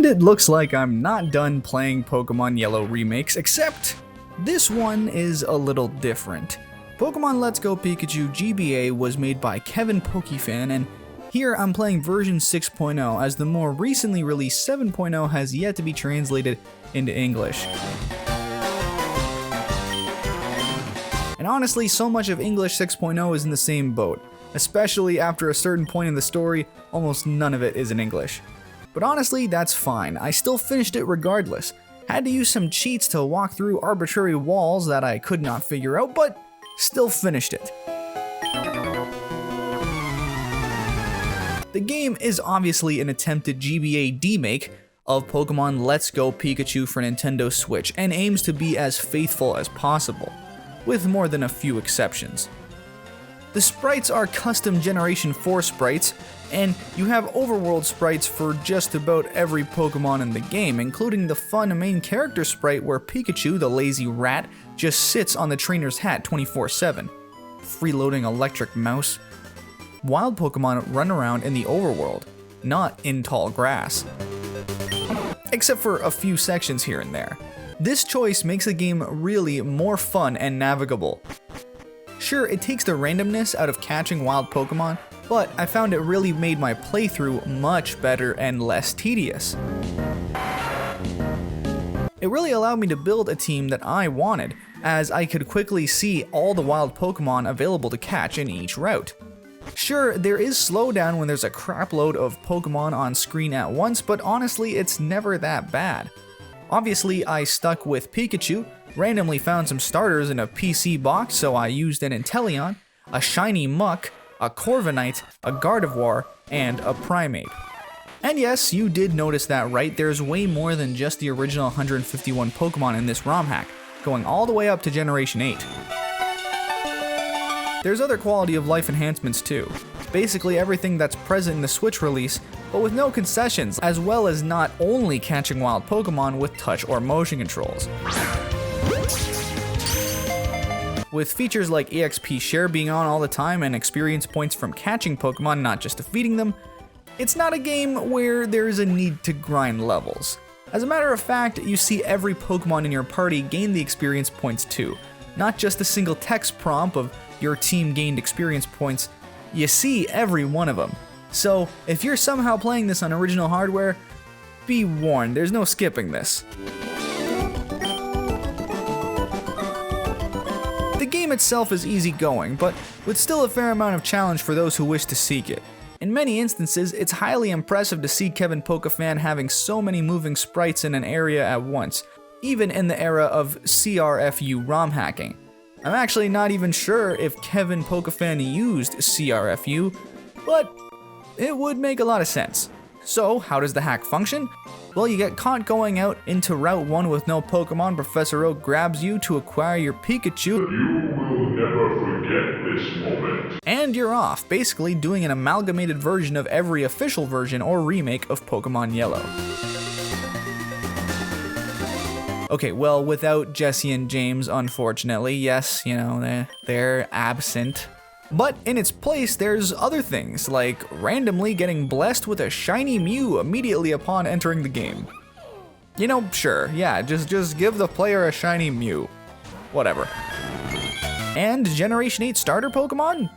And it looks like I'm not done playing Pokemon Yellow remakes, except this one is a little different. Pokemon Let's Go Pikachu GBA was made by Kevin Pokefan, and here I'm playing version 6.0 as the more recently released 7.0 has yet to be translated into English. And honestly, so much of English 6.0 is in the same boat, especially after a certain point in the story, almost none of it is in English. But honestly, that's fine, I still finished it regardless. Had to use some cheats to walk through arbitrary walls that I could not figure out, but still finished it. The game is obviously an attempted GBA demake of Pokemon Let's Go Pikachu for Nintendo Switch and aims to be as faithful as possible, with more than a few exceptions. The sprites are custom Generation 4 sprites, and you have overworld sprites for just about every Pokemon in the game, including the fun main character sprite where Pikachu, the lazy rat, just sits on the trainer's hat 24/7. Freeloading electric mouse. Wild Pokemon run around in the overworld, not in tall grass. Except for a few sections here and there. This choice makes the game really more fun and navigable. Sure, it takes the randomness out of catching wild Pokemon, but I found it really made my playthrough much better and less tedious. It really allowed me to build a team that I wanted, as I could quickly see all the wild Pokemon available to catch in each route. Sure, there is slowdown when there's a crapload of Pokemon on screen at once, but honestly, it's never that bad. Obviously, I stuck with Pikachu, randomly found some starters in a PC box, so I used an Inteleon, a shiny Muck, a Corviknight, a Gardevoir, and a Primeape. And yes, you did notice that right, there's way more than just the original 151 Pokemon in this ROM hack, going all the way up to Generation 8. There's other quality of life enhancements too. Basically everything that's present in the Switch release, but with no concessions, as well as not only catching wild Pokemon with touch or motion controls. With features like EXP share being on all the time and experience points from catching Pokemon, not just defeating them, it's not a game where there's a need to grind levels. As a matter of fact, you see every Pokemon in your party gain the experience points too, not just a single text prompt of your team gained experience points, you see every one of them. So if you're somehow playing this on original hardware, be warned, there's no skipping this. The game itself is easygoing, but with still a fair amount of challenge for those who wish to seek it. In many instances, it's highly impressive to see Kevin Pokefan having so many moving sprites in an area at once, even in the era of CRFU ROM hacking. I'm actually not even sure if Kevin Pokefan used CRFU, but it would make a lot of sense. So, how does the hack function? Well, you get caught going out into Route 1 with no Pokemon, Professor Oak grabs you to acquire your Pikachu. You will never forget this moment. And you're off, basically doing an amalgamated version of every official version or remake of Pokemon Yellow. Okay, well, without Jesse and James, unfortunately. Yes, you know, they're absent. But in its place, there's other things, like randomly getting blessed with a shiny Mew immediately upon entering the game. You know, sure, yeah, just give the player a shiny Mew. Whatever. And Generation 8 starter Pokemon?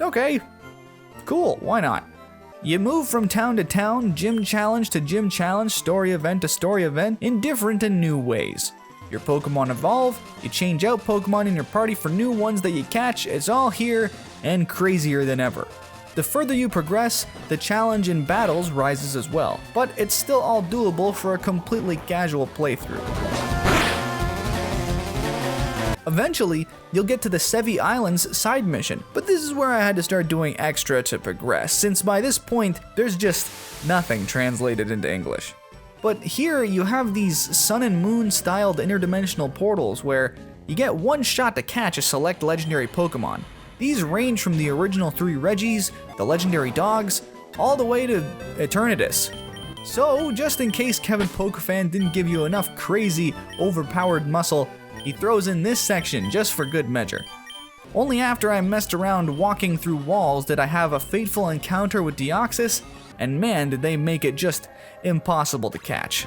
Okay, cool, why not? You move from town to town, gym challenge to gym challenge, story event to story event, in different and new ways. Your Pokemon evolve, you change out Pokemon in your party for new ones that you catch, it's all here and crazier than ever. The further you progress, the challenge in battles rises as well, but it's still all doable for a completely casual playthrough. Eventually, you'll get to the Sevi Islands side mission, but this is where I had to start doing extra to progress, since by this point, there's just nothing translated into English. But here you have these Sun and Moon styled interdimensional portals where you get one shot to catch a select legendary Pokemon. These range from the original 3 Reggies, the legendary dogs, all the way to Eternatus. So, just in case Kevin Pokefan didn't give you enough crazy, overpowered muscle, he throws in this section just for good measure. Only after I messed around walking through walls did I have a fateful encounter with Deoxys, and man did they make it just impossible to catch.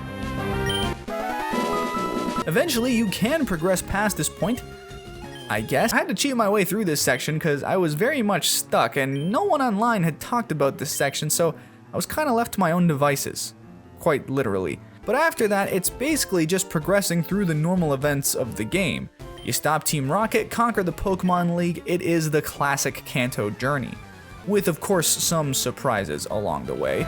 Eventually you can progress past this point, I guess. I had to cheat my way through this section because I was very much stuck and no one online had talked about this section, so I was kind of left to my own devices. Quite literally. But after that, it's basically just progressing through the normal events of the game. You stop Team Rocket, conquer the Pokemon League, it is the classic Kanto journey. With of course some surprises along the way.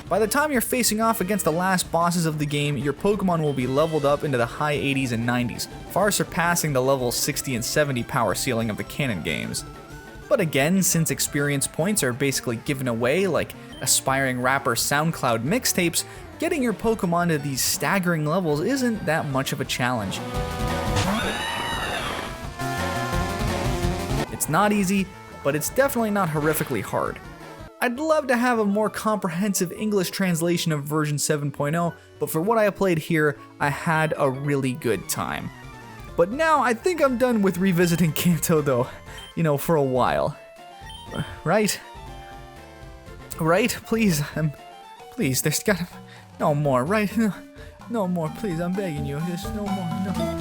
By the time you're facing off against the last bosses of the game, your Pokemon will be leveled up into the high 80s and 90s, far surpassing the level 60 and 70 power ceiling of the canon games. But again, since experience points are basically given away like aspiring rapper SoundCloud mixtapes, getting your Pokemon to these staggering levels isn't that much of a challenge. It's not easy, but it's definitely not horrifically hard. I'd love to have a more comprehensive English translation of version 7.0, but for what I played here, I had a really good time. But now I think I'm done with revisiting Kanto though, for a while. Right? Right? Please, please, there's gotta no more, right? No more, please, I'm begging you, there's no more, no.